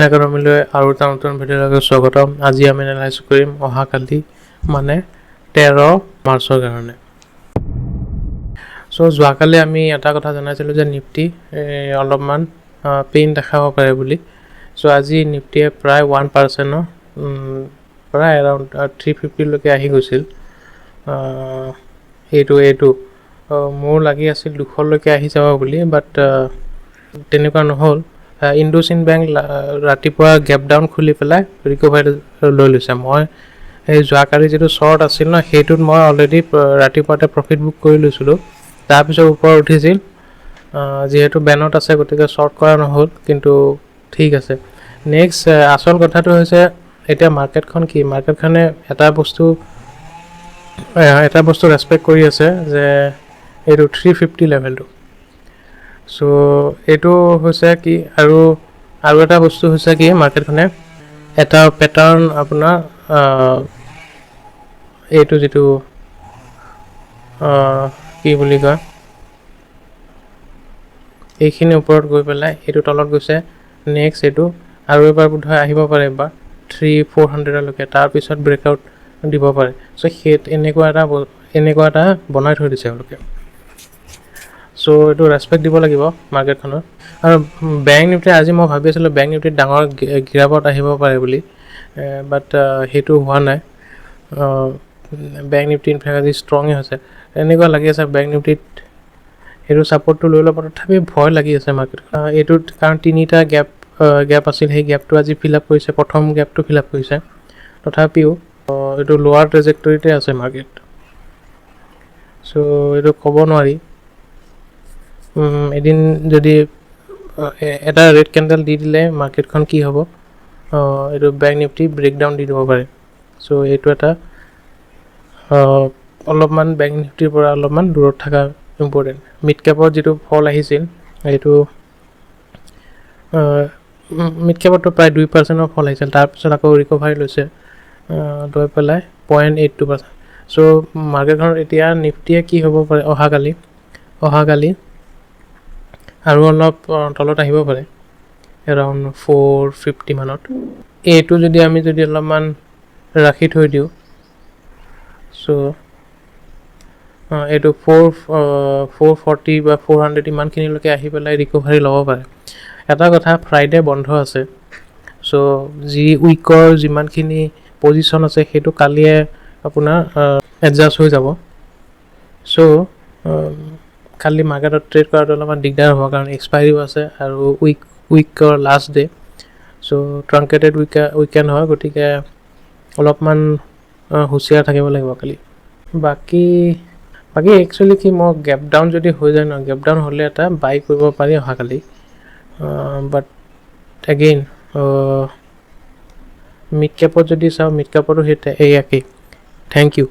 একাডেমিলৈ আৰু এটা নতুন ভিডিঅ'লৈ স্বাগতম। আজি আমি এনালাইজ কৰিম অহাকালি মানে 13 মাৰ্চৰ কাৰণে। সো যোৱাকালি আমি এটা কথা জনাইছিলোঁ যে নিফটি অলপমান পেইন দেখাব পাৰে বুলি। সো আজি নিফটিয়ে প্ৰায় 1% প্ৰায় এৰাউণ্ড 350 লৈকে আহি গৈছিল। এইটো মোৰ লাগি আছিল 200 লৈকে আহি যাব বুলি, বাট তেনেকুৱা নহ'ল। ইণ্ডুচিন বেংক ৰাতিপুৱা গেপ ডাউন খুলি পেলাই ৰিকভাৰী লৈ লৈছে। মই এই যোৱাকালি যিটো শ্বৰ্ট আছিল ন, সেইটোত মই অলৰেডি ৰাতিপুৱাতে প্ৰফিট বুক কৰি লৈছিলোঁ। তাৰপিছত ওপৰত উঠিছিল, যিহেতু বেনত আছে গতিকে শ্বৰ্ট কৰা নহ'ল, কিন্তু ঠিক আছে। নেক্সট আচল কথাটো হৈছে এতিয়া মাৰ্কেটখন কি, মাৰ্কেটখনে এটা বস্তু ৰেচপেক্ট কৰি আছে যে এইটো 350 লেভেলটো। চ' এইটো হৈছে কি, আৰু এটা বস্তু হৈছে কি, মাৰ্কেটখনে এটা পেটাৰ্ণ আপোনাৰ এইটো যিটো কি বুলি কয়, এইখিনি ওপৰত গৈ পেলাই এইটো তলত গৈছে। নেক্সট এইটো আৰু এবাৰ বোধহয় আহিব পাৰে, এবাৰ 300-400লৈকে, তাৰপিছত ব্ৰেকআউট দিব পাৰে। চ' এনেকুৱা এটা বনাই থৈ দিছে তেওঁলোকে। চ' এইটো ৰেচপেক্ট দিব লাগিব মাৰ্কেটখনৰ। আৰু বেংক নিফটি আজি মই ভাবি আছিলোঁ বেংক নিফটিত ডাঙৰ গিৰাবত আহিব পাৰে বুলি, বাট সেইটো হোৱা নাই। বেংক নিফটি ইনফেক্ট আজি ষ্ট্ৰঙে হৈছে। এনেকুৱা লাগি আছে বেংক নিফটিত সেইটো ছাপৰ্টটো লৈ ল'ব, তথাপি ভয় লাগি আছে মাৰ্কেট এইটোত, কাৰণ 3টা গেপ আছিল। সেই গেপটো আজি ফিল আপ কৰিছে, প্ৰথম গেপটো ফিল আপ কৰিছে। তথাপিও এইটো লোৱাৰ ট্ৰেজেক্টৰীতে আছে মাৰ্কেট। চ' এইটো ক'ব নোৱাৰি। এদিন যদি এটা ৰেড কেণ্ডেল দি দিলে মাৰ্কেটখন কি হ'ব, এইটো বেংক নিফটি ব্ৰেকডাউন দি দিব পাৰে। চ' এইটো এটা অলপমান বেংক নিফটিৰ পৰা অলপমান দূৰত থকা ইম্পৰ্টেণ্ট। মিড কেপত যিটো ফল আহিছিল, এইটো মিড কেপতটো প্ৰায় 2% ফল আহিছিল। তাৰপিছত আকৌ ৰিকভাৰী লৈছে, লৈ পেলাই 0.82%। চ' মাৰ্কেটখনত এতিয়া নিফটিয়ে কি হ'ব পাৰে অহাকালি আৰু অলপ তলত আহিব পাৰে, এৰাউণ্ড 450 মানত। এইটো যদি অলপমান ৰাখি থৈ দিওঁ, চ' এইটো 440 বা 400 ইমানখিনিলৈকে আহি পেলাই ৰিকভাৰী ল'ব পাৰে। এটা কথা, ফ্ৰাইডে বন্ধ আছে। চ' যি উইকৰ যিমানখিনি পজিশ্যন আছে সেইটো কালিয়ে আপোনাৰ এডজাষ্ট হৈ যাব। চ' কালি মাৰ্কেটত ট্ৰেড কৰাটো অলপমান দিগদাৰ হ'ব, কাৰণ এক্সপাইৰিও আছে আৰু উইকৰ লাষ্ট ডে। চ' ট্ৰাংকেটেড উইকেণ্ড হয়, গতিকে অলপমান হুঁচিয়াৰ থাকিব লাগিব কালি। বাকী একচুৱেলি কি, মই গেপ ডাউন যদি হৈ যায় ন, গেপ ডাউন হ'লে এটা বাই কৰিব পাৰি অহাকালি। বাট এগেইন মিড কেপত যদি চাওঁ, মিড কেপতো সেই একেই। Thank U.